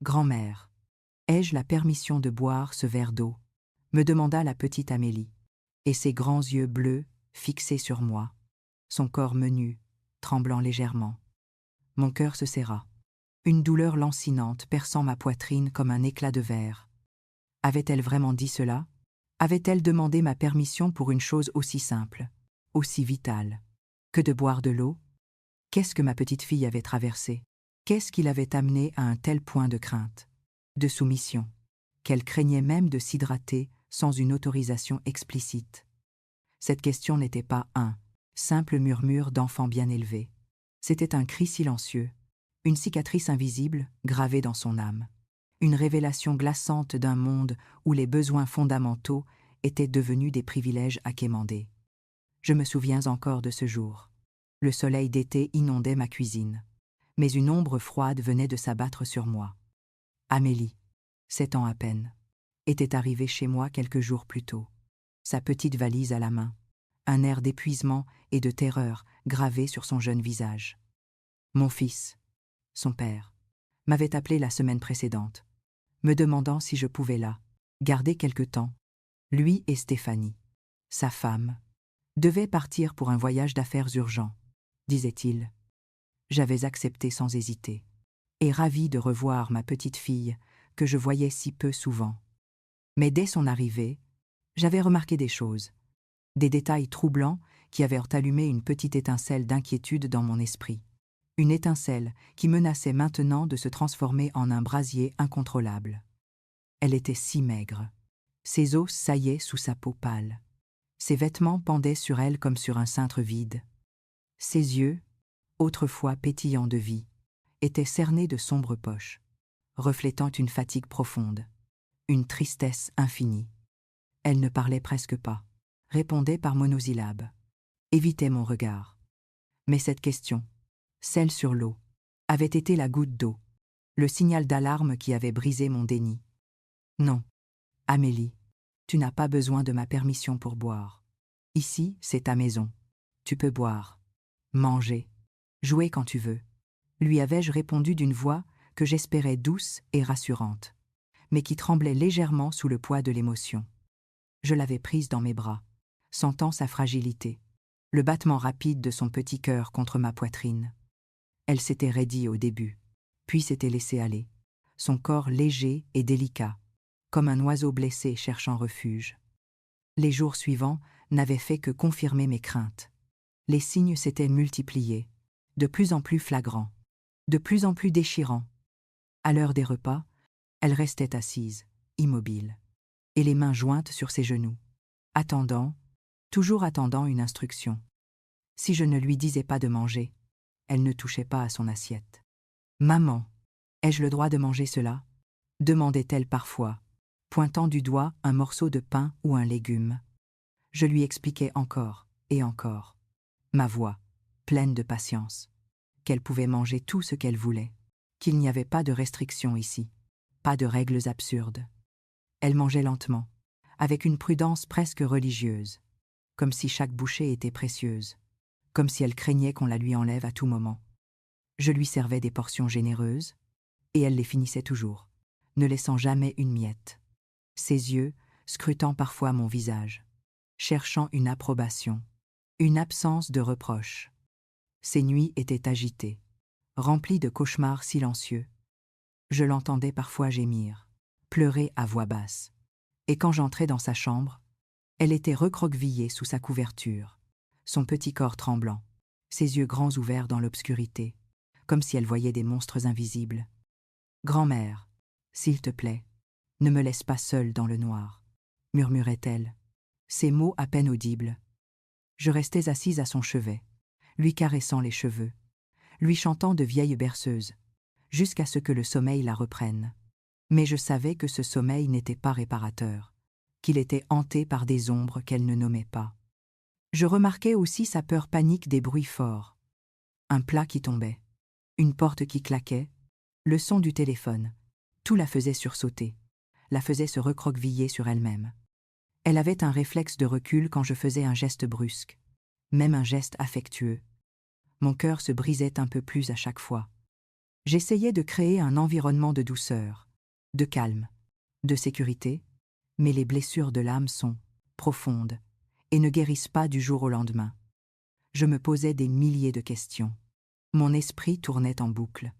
Grand-mère, ai-je la permission de boire ce verre d'eau? Me demanda la petite Amélie, et ses grands yeux bleus, fixés sur moi, son corps menu, tremblant légèrement. Mon cœur se serra. Une douleur lancinante perçant ma poitrine comme un éclat de verre. Avait-elle vraiment dit cela? Avait-elle demandé ma permission pour une chose aussi simple, aussi vitale, que de boire de l'eau? Qu'est-ce que ma petite fille avait traversé? Qu'est-ce qui l'avait amenée à un tel point de crainte, de soumission, qu'elle craignait même de s'hydrater sans une autorisation explicite? Cette question n'était pas un simple murmure d'enfant bien élevé. C'était un cri silencieux, une cicatrice invisible gravée dans son âme, une révélation glaçante d'un monde où les besoins fondamentaux étaient devenus des privilèges à quémander. Je me souviens encore de ce jour. Le soleil d'été inondait ma cuisine, mais une ombre froide venait de s'abattre sur moi. Amélie, 7 ans à peine, était arrivée chez moi quelques jours plus tôt, sa petite valise à la main, un air d'épuisement et de terreur gravé sur son jeune visage. Mon fils, son père, m'avait appelé la semaine précédente, me demandant si je pouvais là garder quelque temps. Lui et Stéphanie, sa femme, devaient partir pour un voyage d'affaires urgent, disait-il. J'avais accepté sans hésiter, et ravi de revoir ma petite fille que je voyais si peu souvent. Mais dès son arrivée, j'avais remarqué des choses, des détails troublants qui avaient allumé une petite étincelle d'inquiétude dans mon esprit. Une étincelle qui menaçait maintenant de se transformer en un brasier incontrôlable. Elle était si maigre. Ses os saillaient sous sa peau pâle. Ses vêtements pendaient sur elle comme sur un cintre vide. Ses yeux, autrefois pétillants de vie, étaient cernés de sombres poches, reflétant une fatigue profonde, une tristesse infinie. Elle ne parlait presque pas, répondait par monosyllabes, évitait mon regard. Mais cette question, celle sur l'eau, avait été la goutte d'eau, le signal d'alarme qui avait brisé mon déni. Non, Amélie, tu n'as pas besoin de ma permission pour boire. Ici, c'est ta maison. Tu peux boire, manger, jouer quand tu veux, lui avais-je répondu d'une voix que j'espérais douce et rassurante, mais qui tremblait légèrement sous le poids de l'émotion. Je l'avais prise dans mes bras, sentant sa fragilité, le battement rapide de son petit cœur contre ma poitrine. Elle s'était raidie au début, puis s'était laissée aller, son corps léger et délicat, comme un oiseau blessé cherchant refuge. Les jours suivants n'avaient fait que confirmer mes craintes. Les signes s'étaient multipliés, de plus en plus flagrants, de plus en plus déchirants. À l'heure des repas, elle restait assise, immobile, et les mains jointes sur ses genoux, attendant, toujours attendant une instruction. Si je ne lui disais pas de manger, elle ne touchait pas à son assiette. « Maman, ai-je le droit de manger cela ?» demandait-elle parfois, pointant du doigt un morceau de pain ou un légume. Je lui expliquais encore et encore, ma voix, pleine de patience, qu'elle pouvait manger tout ce qu'elle voulait, qu'il n'y avait pas de restrictions ici, pas de règles absurdes. Elle mangeait lentement, avec une prudence presque religieuse, comme si chaque bouchée était précieuse, comme si elle craignait qu'on la lui enlève à tout moment. Je lui servais des portions généreuses, et elle les finissait toujours, ne laissant jamais une miette. Ses yeux scrutant parfois mon visage, cherchant une approbation, une absence de reproche. Ses nuits étaient agitées, remplies de cauchemars silencieux. Je l'entendais parfois gémir, pleurer à voix basse. Et quand j'entrais dans sa chambre, elle était recroquevillée sous sa couverture, son petit corps tremblant, ses yeux grands ouverts dans l'obscurité, comme si elle voyait des monstres invisibles. « Grand-mère, s'il te plaît, ne me laisse pas seule dans le noir, » murmurait-elle, ces mots à peine audibles. Je restais assise à son chevet, lui caressant les cheveux, lui chantant de vieilles berceuses, jusqu'à ce que le sommeil la reprenne. Mais je savais que ce sommeil n'était pas réparateur, qu'il était hanté par des ombres qu'elle ne nommait pas. Je remarquais aussi sa peur panique des bruits forts. Un plat qui tombait, une porte qui claquait, le son du téléphone, tout la faisait sursauter, la faisait se recroqueviller sur elle-même. Elle avait un réflexe de recul quand je faisais un geste brusque, même un geste affectueux. Mon cœur se brisait un peu plus à chaque fois. J'essayais de créer un environnement de douceur, de calme, de sécurité, mais les blessures de l'âme sont profondes et ne guérissent pas du jour au lendemain. Je me posais des milliers de questions. Mon esprit tournait en boucle.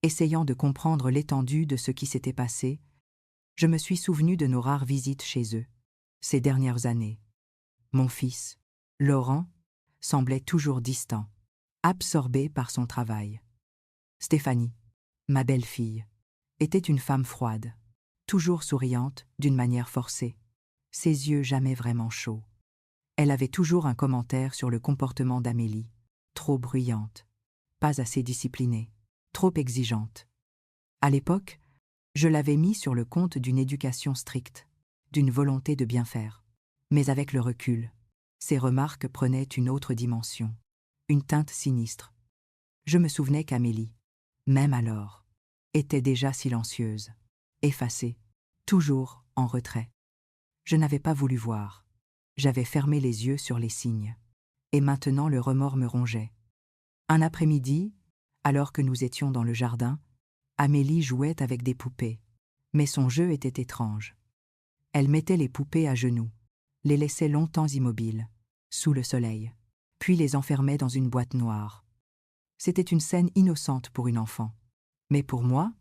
Essayant de comprendre l'étendue de ce qui s'était passé, je me suis souvenu de nos rares visites chez eux, ces dernières années. Mon fils, Laurent, semblait toujours distant, absorbé par son travail. Stéphanie, ma belle-fille, était une femme froide, toujours souriante d'une manière forcée, ses yeux jamais vraiment chauds. Elle avait toujours un commentaire sur le comportement d'Amélie, trop bruyante, pas assez disciplinée, trop exigeante. À l'époque, je l'avais mis sur le compte d'une éducation stricte, d'une volonté de bien faire. Mais avec le recul, ces remarques prenaient une autre dimension, une teinte sinistre. Je me souvenais qu'Amélie, même alors, était déjà silencieuse, effacée, toujours en retrait. Je n'avais pas voulu voir. J'avais fermé les yeux sur les signes. Et maintenant le remords me rongeait. Un après-midi, alors que nous étions dans le jardin, Amélie jouait avec des poupées. Mais son jeu était étrange. Elle mettait les poupées à genoux, les laissait longtemps immobiles, sous le soleil, puis les enfermait dans une boîte noire. C'était une scène innocente pour une enfant. Mais pour moi,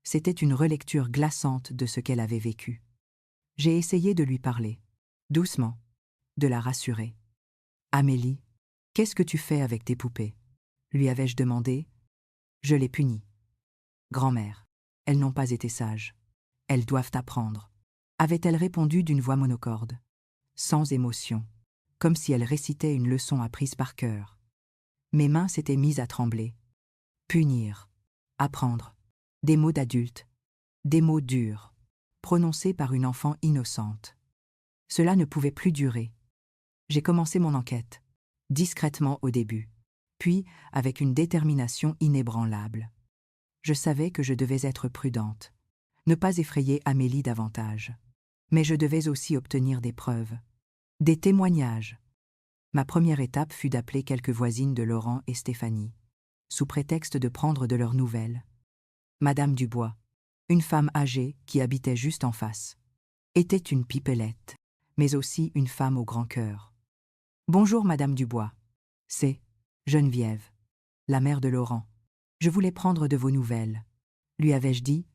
c'était une relecture glaçante de ce qu'elle avait vécu. J'ai essayé de lui parler, doucement, de la rassurer. « Amélie, qu'est-ce que tu fais avec tes poupées ?» lui avais-je demandé. Je les punis. « Grand-mère, elles n'ont pas été sages. Elles doivent apprendre. » Avait-elle répondu d'une voix monocorde, sans émotion, comme si elle récitait une leçon apprise par cœur. Mes mains s'étaient mises à trembler. Punir, apprendre, des mots d'adulte, des mots durs, prononcés par une enfant innocente. Cela ne pouvait plus durer. J'ai commencé mon enquête, discrètement au début, puis avec une détermination inébranlable. Je savais que je devais être prudente, ne pas effrayer Amélie davantage. Mais je devais aussi obtenir des preuves, des témoignages. Ma première étape fut d'appeler quelques voisines de Laurent et Stéphanie, sous prétexte de prendre de leurs nouvelles. Madame Dubois, une femme âgée qui habitait juste en face, était une pipelette, mais aussi une femme au grand cœur. « Bonjour Madame Dubois, c'est Geneviève, la mère de Laurent. Je voulais prendre de vos nouvelles, » lui avais-je dit.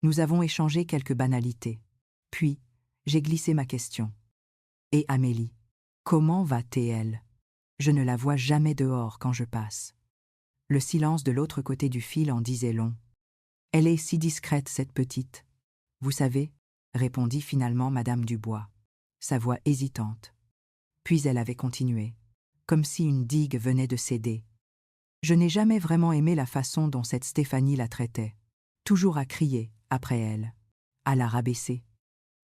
Nous avons échangé quelques banalités. Puis, j'ai glissé ma question. « Et Amélie, comment va-t-elle ? Je ne la vois jamais dehors quand je passe. » Le silence de l'autre côté du fil en disait long. « Elle est si discrète, cette petite. »« Vous savez, » répondit finalement Madame Dubois, sa voix hésitante. Puis elle avait continué, comme si une digue venait de céder. « Je n'ai jamais vraiment aimé la façon dont cette Stéphanie la traitait. Toujours à crier, après elle, à la rabaisser.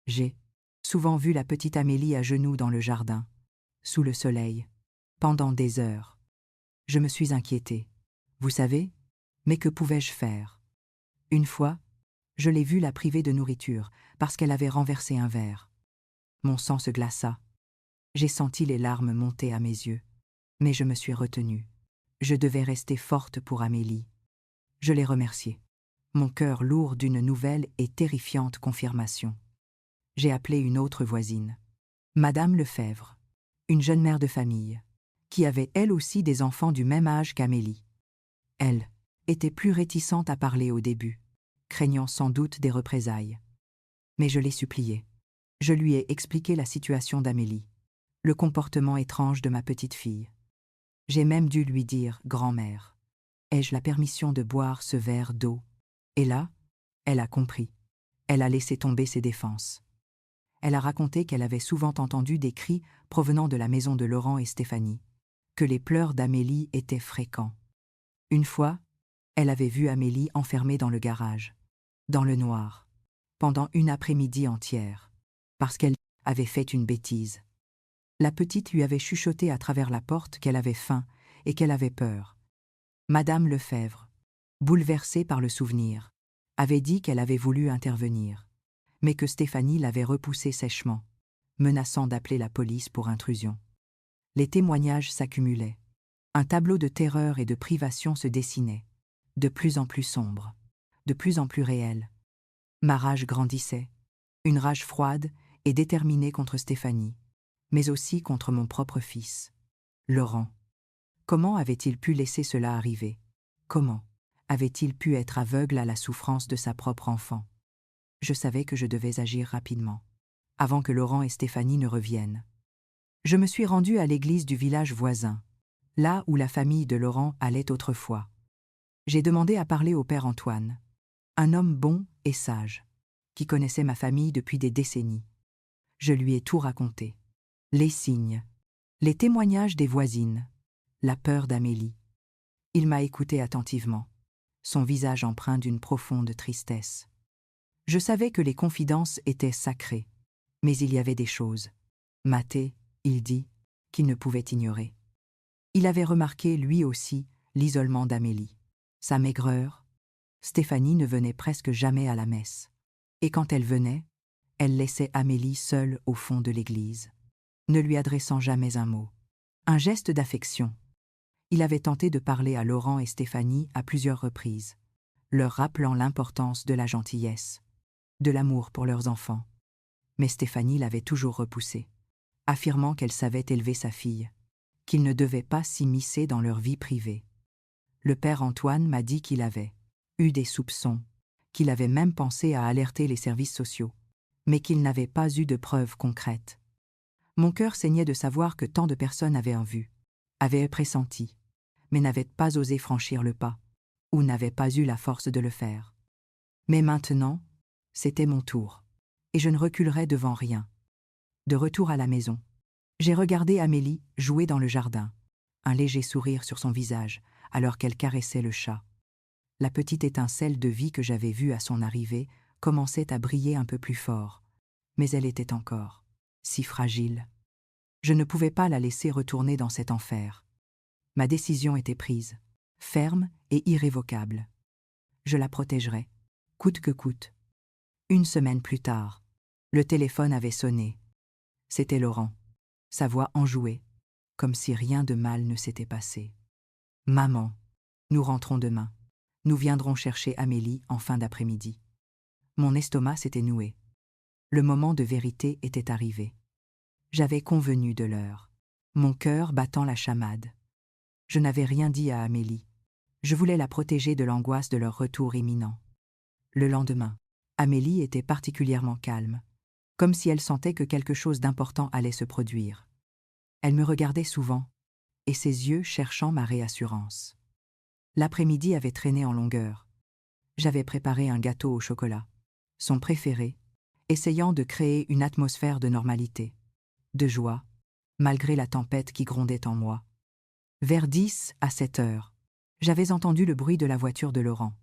J'ai souvent vu la petite Amélie à genoux dans le jardin, sous le soleil, pendant des heures. Je me suis inquiétée. Vous savez, mais que pouvais-je faire ? Une fois, je l'ai vue la priver de nourriture parce qu'elle avait renversé un verre. Mon sang se glaça. J'ai senti les larmes monter à mes yeux. Mais je me suis retenue. Je devais rester forte pour Amélie. Je l'ai remerciée. Mon cœur lourd d'une nouvelle et terrifiante confirmation. J'ai appelé une autre voisine, Madame Lefebvre, une jeune mère de famille, qui avait elle aussi des enfants du même âge qu'Amélie. Elle était plus réticente à parler au début, craignant sans doute des représailles. Mais je l'ai suppliée. Je lui ai expliqué la situation d'Amélie, le comportement étrange de ma petite fille. J'ai même dû lui dire « Grand-mère, ai-je la permission de boire ce verre d'eau ?» Et là, elle a compris. Elle a laissé tomber ses défenses. Elle a raconté qu'elle avait souvent entendu des cris provenant de la maison de Laurent et Stéphanie, que les pleurs d'Amélie étaient fréquents. Une fois, elle avait vu Amélie enfermée dans le garage, dans le noir, pendant une après-midi entière, parce qu'elle avait fait une bêtise. La petite lui avait chuchoté à travers la porte qu'elle avait faim et qu'elle avait peur. Madame Lefebvre, bouleversée par le souvenir, avait dit qu'elle avait voulu intervenir, mais que Stéphanie l'avait repoussée sèchement, menaçant d'appeler la police pour intrusion. Les témoignages s'accumulaient. Un tableau de terreur et de privation se dessinait. de plus en plus sombre, de plus en plus réelle. Ma rage grandissait, une rage froide et déterminée contre Stéphanie, mais aussi contre mon propre fils, Laurent. Comment avait-il pu laisser cela arriver? Comment avait-il pu être aveugle à la souffrance de sa propre enfant? Je savais que je devais agir rapidement, avant que Laurent et Stéphanie ne reviennent. Je me suis rendue à l'église du village voisin, là où la famille de Laurent allait autrefois. J'ai demandé à parler au père Antoine, un homme bon et sage, qui connaissait ma famille depuis des décennies. Je lui ai tout raconté. Les signes, les témoignages des voisines, la peur d'Amélie. Il m'a écouté attentivement, son visage empreint d'une profonde tristesse. Je savais que les confidences étaient sacrées, mais il y avait des choses, matées, il dit, qu'il ne pouvait ignorer. Il avait remarqué, lui aussi, l'isolement d'Amélie, sa maigreur. Stéphanie ne venait presque jamais à la messe. Et quand elle venait, elle laissait Amélie seule au fond de l'église, ne lui adressant jamais un mot, un geste d'affection. Il avait tenté de parler à Laurent et Stéphanie à plusieurs reprises, leur rappelant l'importance de la gentillesse, de l'amour pour leurs enfants. Mais Stéphanie l'avait toujours repoussé, affirmant qu'elle savait élever sa fille, qu'il ne devait pas s'immiscer dans leur vie privée. Le père Antoine m'a dit qu'il avait eu des soupçons, qu'il avait même pensé à alerter les services sociaux, mais qu'il n'avait pas eu de preuves concrètes. Mon cœur saignait de savoir que tant de personnes avaient en vue, avaient pressenti, mais n'avaient pas osé franchir le pas, ou n'avaient pas eu la force de le faire. Mais maintenant, c'était mon tour, et je ne reculerais devant rien. De retour à la maison, j'ai regardé Amélie jouer dans le jardin, un léger sourire sur son visage, alors qu'elle caressait le chat. La petite étincelle de vie que j'avais vue à son arrivée commençait à briller un peu plus fort, mais elle était encore si fragile. Je ne pouvais pas la laisser retourner dans cet enfer. Ma décision était prise, ferme et irrévocable. Je la protégerais, coûte que coûte. Une semaine plus tard, le téléphone avait sonné. C'était Laurent, sa voix enjouée, comme si rien de mal ne s'était passé. « Maman, nous rentrons demain. Nous viendrons chercher Amélie en fin d'après-midi. » Mon estomac s'était noué. Le moment de vérité était arrivé. J'avais convenu de l'heure, mon cœur battant la chamade. Je n'avais rien dit à Amélie. Je voulais la protéger de l'angoisse de leur retour imminent. Le lendemain, Amélie était particulièrement calme, comme si elle sentait que quelque chose d'important allait se produire. Elle me regardait souvent, et ses yeux cherchant ma réassurance. L'après-midi avait traîné en longueur. J'avais préparé un gâteau au chocolat, son préféré, essayant de créer une atmosphère de normalité, de joie, malgré la tempête qui grondait en moi. Vers 10 à 7 heures, j'avais entendu le bruit de la voiture de Laurent.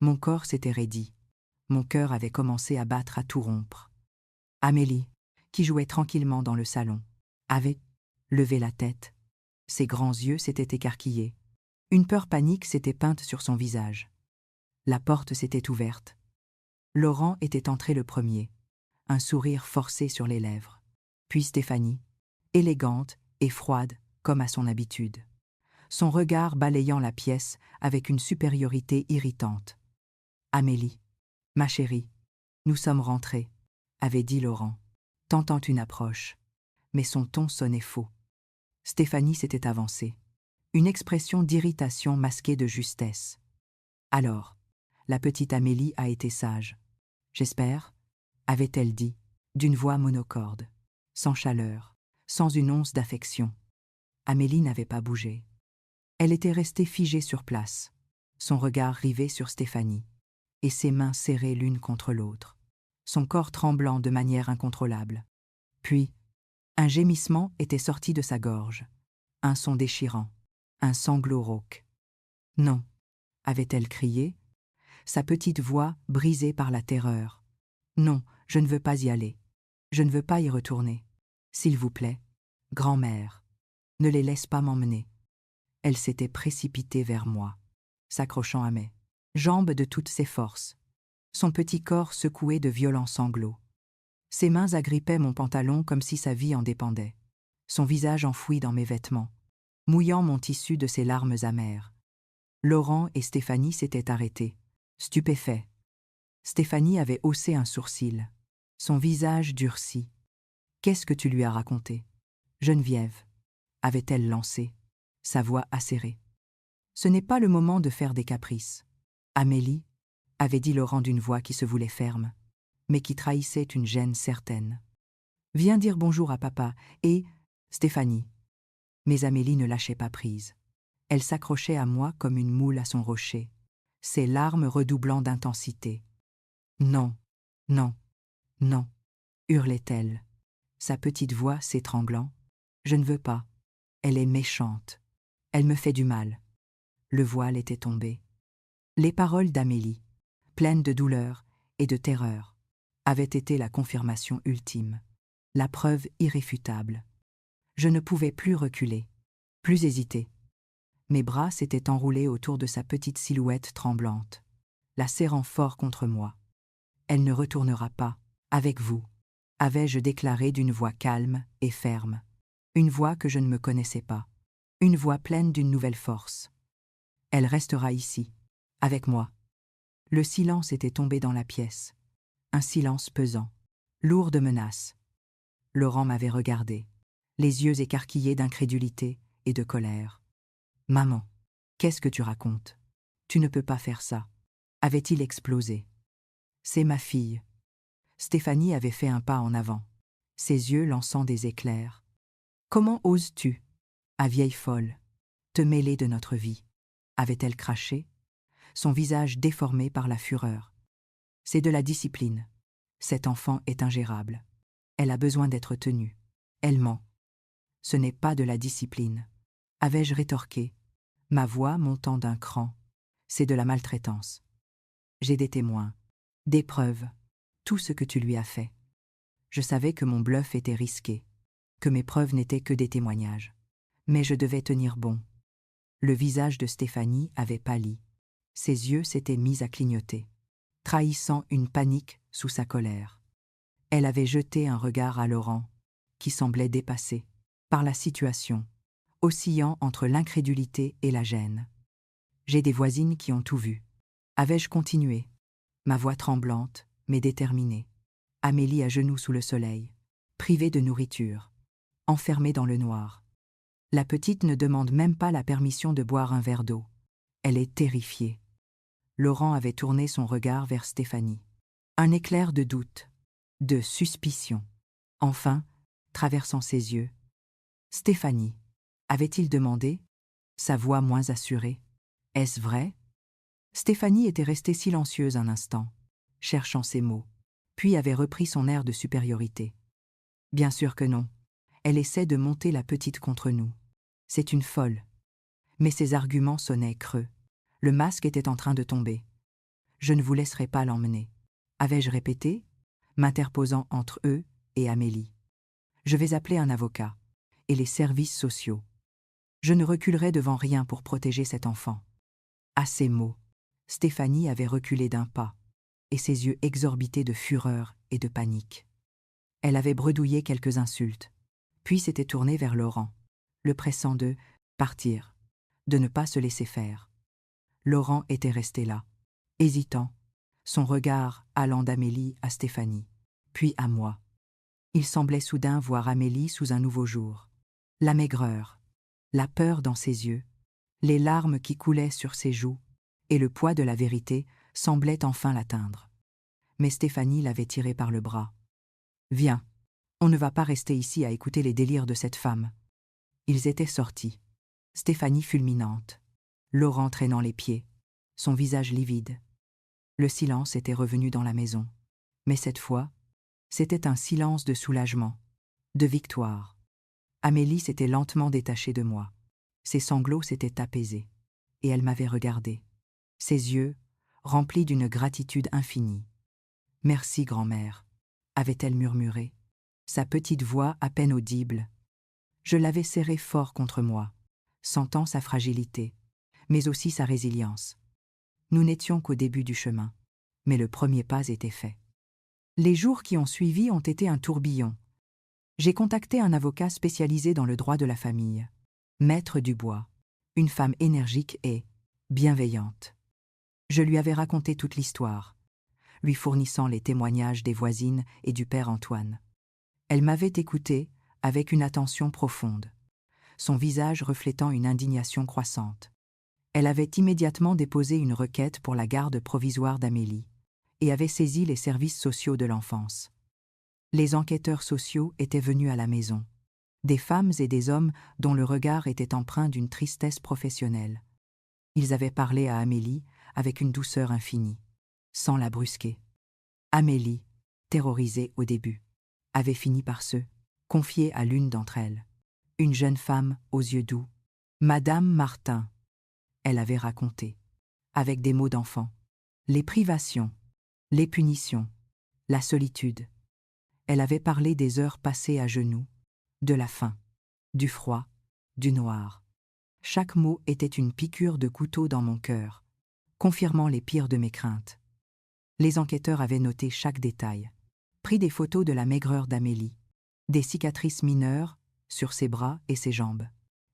Mon corps s'était raidi. Mon cœur avait commencé à battre à tout rompre. Amélie, qui jouait tranquillement dans le salon, avait levé la tête. Ses grands yeux s'étaient écarquillés. Une peur panique s'était peinte sur son visage. La porte s'était ouverte. Laurent était entré le premier, un sourire forcé sur les lèvres. Puis Stéphanie, élégante et froide comme à son habitude, son regard balayant la pièce avec une supériorité irritante. « Amélie, ma chérie, nous sommes rentrés », avait dit Laurent, tentant une approche, mais son ton sonnait faux. Stéphanie s'était avancée, une expression d'irritation masquée de justesse. « Alors, la petite Amélie a été sage, j'espère », avait-elle dit, d'une voix monocorde, sans chaleur, sans une once d'affection. Amélie n'avait pas bougé. Elle était restée figée sur place, son regard rivé sur Stéphanie, et ses mains serrées l'une contre l'autre, son corps tremblant de manière incontrôlable. Puis, un gémissement était sorti de sa gorge, un son déchirant, un sanglot rauque. « Non », avait-elle crié, sa petite voix brisée par la terreur. « Non, je ne veux pas y aller. Je ne veux pas y retourner. S'il vous plaît, grand-mère, ne les laisse pas m'emmener. » Elle s'était précipitée vers moi, s'accrochant à mes jambes de toutes ses forces, son petit corps secoué de violents sanglots. Ses mains agrippaient mon pantalon comme si sa vie en dépendait, son visage enfoui dans mes vêtements, mouillant mon tissu de ses larmes amères. Laurent et Stéphanie s'étaient arrêtés, stupéfaits. Stéphanie avait haussé un sourcil. Son visage durci. « Qu'est-ce que tu lui as raconté ?» Geneviève, avait-elle lancé, sa voix acérée. « Ce n'est pas le moment de faire des caprices. » Amélie, avait dit Laurent d'une voix qui se voulait ferme, mais qui trahissait une gêne certaine. « Viens dire bonjour à papa et Stéphanie. » Mais Amélie ne lâchait pas prise. Elle s'accrochait à moi comme une moule à son rocher, ses larmes redoublant d'intensité. « Non, non, non !» hurlait-elle, sa petite voix s'étranglant. « Je ne veux pas. Elle est méchante. Elle me fait du mal. » Le voile était tombé. Les paroles d'Amélie, pleines de douleur et de terreur, avaient été la confirmation ultime, la preuve irréfutable. Je ne pouvais plus reculer, plus hésiter. Mes bras s'étaient enroulés autour de sa petite silhouette tremblante, la serrant fort contre moi. « Elle ne retournera pas, avec vous », avais-je déclaré d'une voix calme et ferme, une voix que je ne me connaissais pas, une voix pleine d'une nouvelle force. « Elle restera ici, avec moi. » Le silence était tombé dans la pièce, un silence pesant, lourd de menaces. Laurent m'avait regardé, les yeux écarquillés d'incrédulité et de colère. « Maman, qu'est-ce que tu racontes? Tu ne peux pas faire ça. » avait-il explosé. « C'est ma fille. » Stéphanie avait fait un pas en avant, ses yeux lançant des éclairs. « Comment oses-tu, à vieille folle, te mêler de notre vie ?» avait-elle craché, son visage déformé par la fureur. « C'est de la discipline. Cet enfant est ingérable. Elle a besoin d'être tenue. Elle ment. »« Ce n'est pas de la discipline, » avais-je rétorqué, ma voix montant d'un cran. « C'est de la maltraitance. J'ai des témoins, des preuves, tout ce que tu lui as fait. » Je savais que mon bluff était risqué, que mes preuves n'étaient que des témoignages. Mais je devais tenir bon. Le visage de Stéphanie avait pâli. Ses yeux s'étaient mis à clignoter, trahissant une panique sous sa colère. Elle avait jeté un regard à Laurent, qui semblait dépassé par la situation, oscillant entre l'incrédulité et la gêne. « J'ai des voisines qui ont tout vu. » Avais-je continué, ma voix tremblante, mais déterminée. Amélie à genoux sous le soleil, privée de nourriture, enfermée dans le noir. La petite ne demande même pas la permission de boire un verre d'eau. Elle est terrifiée. Laurent avait tourné son regard vers Stéphanie. Un éclair de doute, de suspicion. Enfin, traversant ses yeux. « Stéphanie, » avait-il demandé, sa voix moins assurée. « Est-ce vrai ?» Stéphanie était restée silencieuse un instant, cherchant ses mots, puis avait repris son air de supériorité. « Bien sûr que non. Elle essaie de monter la petite contre nous. C'est une folle. » Mais ses arguments sonnaient creux. Le masque était en train de tomber. « Je ne vous laisserai pas l'emmener. » avais-je répété, m'interposant entre eux et Amélie. « Je vais appeler un avocat et les services sociaux. Je ne reculerai devant rien pour protéger cet enfant. » À ces mots, Stéphanie avait reculé d'un pas, et ses yeux exorbités de fureur et de panique. Elle avait bredouillé quelques insultes, puis s'était tournée vers Laurent, le pressant de partir, de ne pas se laisser faire. Laurent était resté là, hésitant, son regard allant d'Amélie à Stéphanie, puis à moi. Il semblait soudain voir Amélie sous un nouveau jour. La maigreur, la peur dans ses yeux, les larmes qui coulaient sur ses joues, et le poids de la vérité semblait enfin l'atteindre. Mais Stéphanie l'avait tiré par le bras. « Viens, on ne va pas rester ici à écouter les délires de cette femme. » Ils étaient sortis. Stéphanie fulminante, Laurent traînant les pieds, son visage livide. Le silence était revenu dans la maison. Mais cette fois, c'était un silence de soulagement, de victoire. Amélie s'était lentement détachée de moi. Ses sanglots s'étaient apaisés, et elle m'avait regardé. Ses yeux, remplis d'une gratitude infinie. « Merci, grand-mère », avait-elle murmuré, sa petite voix à peine audible. Je l'avais serrée fort contre moi, sentant sa fragilité, mais aussi sa résilience. Nous n'étions qu'au début du chemin, mais le premier pas était fait. Les jours qui ont suivi ont été un tourbillon. J'ai contacté un avocat spécialisé dans le droit de la famille, Maître Dubois, une femme énergique et bienveillante. Je lui avais raconté toute l'histoire, lui fournissant les témoignages des voisines et du père Antoine. Elle m'avait écouté avec une attention profonde, son visage reflétant une indignation croissante. Elle avait immédiatement déposé une requête pour la garde provisoire d'Amélie et avait saisi les services sociaux de l'enfance. Les enquêteurs sociaux étaient venus à la maison, des femmes et des hommes dont le regard était empreint d'une tristesse professionnelle. Ils avaient parlé à Amélie avec une douceur infinie, sans la brusquer. Amélie, terrorisée au début, avait fini par se confier à l'une d'entre elles, une jeune femme aux yeux doux. Madame Martin, elle avait raconté, avec des mots d'enfant, les privations, les punitions, la solitude. Elle avait parlé des heures passées à genoux, de la faim, du froid, du noir. Chaque mot était une piqûre de couteau dans mon cœur, confirmant les pires de mes craintes. Les enquêteurs avaient noté chaque détail, pris des photos de la maigreur d'Amélie, des cicatrices mineures sur ses bras et ses jambes,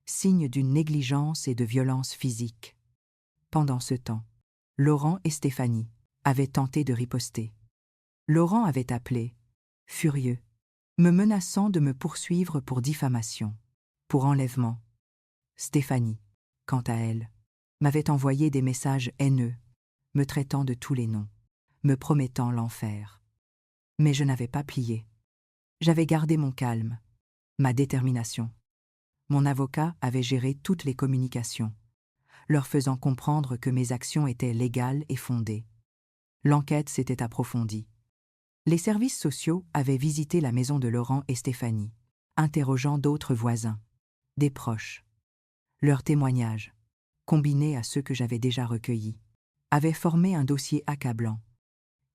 signe d'une négligence et de violence physique. Pendant ce temps, Laurent et Stéphanie avaient tenté de riposter. Laurent avait appelé, furieux, me menaçant de me poursuivre pour diffamation, pour enlèvement. Stéphanie, quant à elle, m'avait envoyé des messages haineux, me traitant de tous les noms, me promettant l'enfer. Mais je n'avais pas plié. J'avais gardé mon calme, ma détermination. Mon avocat avait géré toutes les communications, leur faisant comprendre que mes actions étaient légales et fondées. L'enquête s'était approfondie. Les services sociaux avaient visité la maison de Laurent et Stéphanie, interrogeant d'autres voisins, des proches. Leurs témoignages, combinés à ceux que j'avais déjà recueillis, avaient formé un dossier accablant.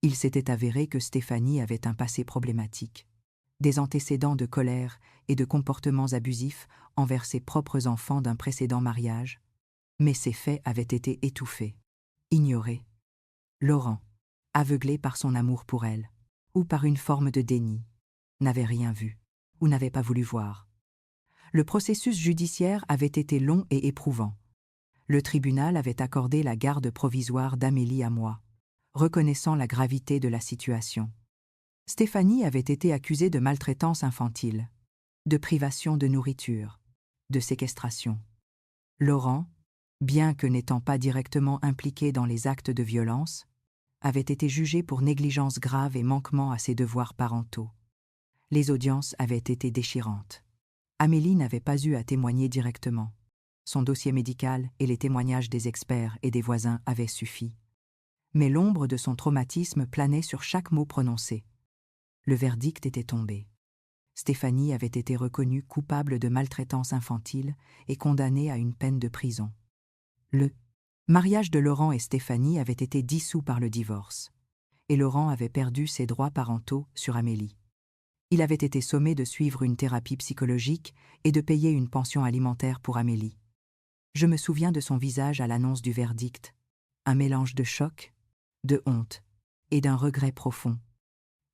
Il s'était avéré que Stéphanie avait un passé problématique, des antécédents de colère et de comportements abusifs envers ses propres enfants d'un précédent mariage, mais ces faits avaient été étouffés, ignorés. Laurent, aveuglé par son amour pour elle, ou par une forme de déni, n'avait rien vu, ou n'avait pas voulu voir. Le processus judiciaire avait été long et éprouvant. Le tribunal avait accordé la garde provisoire d'Amélie à moi, reconnaissant la gravité de la situation. Stéphanie avait été accusée de maltraitance infantile, de privation de nourriture, de séquestration. Laurent, bien que n'étant pas directement impliqué dans les actes de violence, avait été jugé pour négligence grave et manquement à ses devoirs parentaux. Les audiences avaient été déchirantes. Amélie n'avait pas eu à témoigner directement. Son dossier médical et les témoignages des experts et des voisins avaient suffi. Mais l'ombre de son traumatisme planait sur chaque mot prononcé. Le verdict était tombé. Stéphanie avait été reconnue coupable de maltraitance infantile et condamnée à une peine de prison. Le mariage de Laurent et Stéphanie avait été dissous par le divorce, et Laurent avait perdu ses droits parentaux sur Amélie. Il avait été sommé de suivre une thérapie psychologique et de payer une pension alimentaire pour Amélie. Je me souviens de son visage à l'annonce du verdict, un mélange de choc, de honte et d'un regret profond.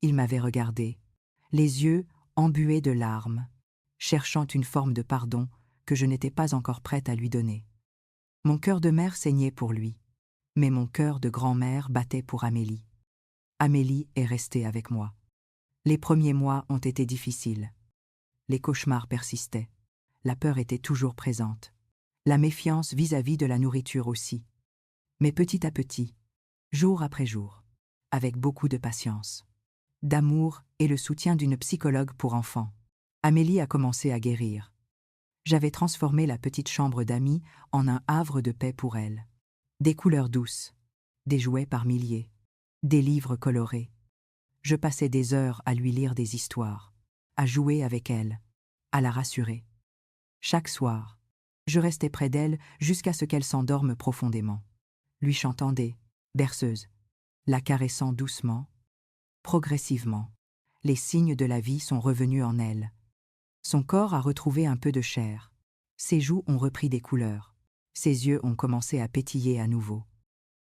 Il m'avait regardé, les yeux embués de larmes, cherchant une forme de pardon que je n'étais pas encore prête à lui donner. Mon cœur de mère saignait pour lui, mais mon cœur de grand-mère battait pour Amélie. Amélie est restée avec moi. Les premiers mois ont été difficiles. Les cauchemars persistaient. La peur était toujours présente. La méfiance vis-à-vis de la nourriture aussi. Mais petit à petit, jour après jour, avec beaucoup de patience, d'amour et le soutien d'une psychologue pour enfants, Amélie a commencé à guérir. J'avais transformé la petite chambre d'amis en un havre de paix pour elle. Des couleurs douces, des jouets par milliers, des livres colorés. Je passais des heures à lui lire des histoires, à jouer avec elle, à la rassurer. Chaque soir, je restais près d'elle jusqu'à ce qu'elle s'endorme profondément, lui chantant des berceuses, la caressant doucement. Progressivement, les signes de la vie sont revenus en elle. Son corps a retrouvé un peu de chair. Ses joues ont repris des couleurs. Ses yeux ont commencé à pétiller à nouveau.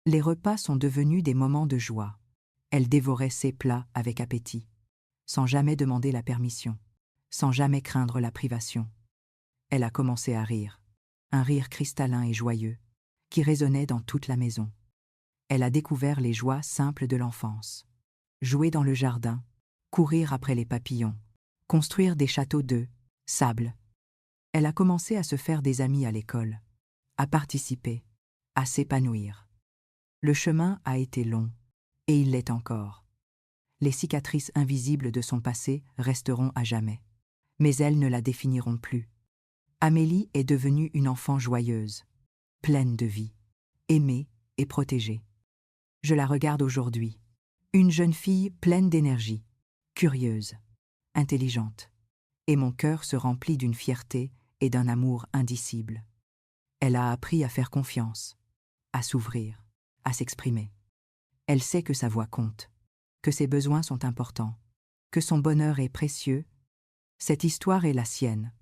Les repas sont devenus des moments de joie. Elle dévorait ses plats avec appétit, sans jamais demander la permission, sans jamais craindre la privation. Elle a commencé à rire, un rire cristallin et joyeux, qui résonnaient dans toute la maison. Elle a découvert les joies simples de l'enfance. Jouer dans le jardin, courir après les papillons, construire des châteaux de sable. Elle a commencé à se faire des amis à l'école, à participer, à s'épanouir. Le chemin a été long, et il l'est encore. Les cicatrices invisibles de son passé resteront à jamais. Mais elles ne la définiront plus. Amélie est devenue une enfant joyeuse, pleine de vie, aimée et protégée. Je la regarde aujourd'hui. Une jeune fille pleine d'énergie, curieuse, intelligente. Et mon cœur se remplit d'une fierté et d'un amour indicible. Elle a appris à faire confiance, à s'ouvrir, à s'exprimer. Elle sait que sa voix compte, que ses besoins sont importants, que son bonheur est précieux. Cette histoire est la sienne,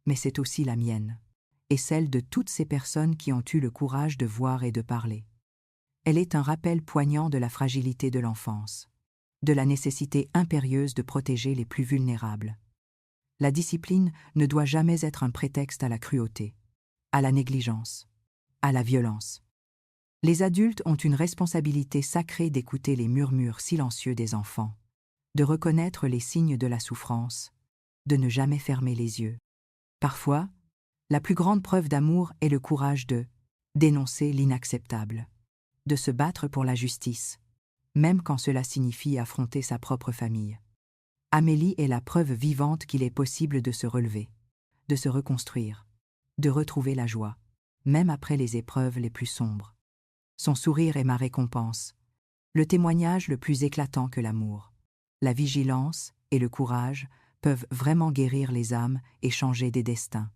mais c'est aussi la mienne, et celle de toutes ces personnes qui ont eu le courage de voir et de parler. Elle est un rappel poignant de la fragilité de l'enfance, de la nécessité impérieuse de protéger les plus vulnérables. La discipline ne doit jamais être un prétexte à la cruauté, à la négligence, à la violence. Les adultes ont une responsabilité sacrée d'écouter les murmures silencieux des enfants, de reconnaître les signes de la souffrance, de ne jamais fermer les yeux. Parfois, la plus grande preuve d'amour est le courage de dénoncer l'inacceptable, de se battre pour la justice, même quand cela signifie affronter sa propre famille. Amélie est la preuve vivante qu'il est possible de se relever, de se reconstruire, de retrouver la joie, même après les épreuves les plus sombres. Son sourire est ma récompense, le témoignage le plus éclatant que l'amour. La vigilance et le courage peuvent vraiment guérir les âmes et changer des destins.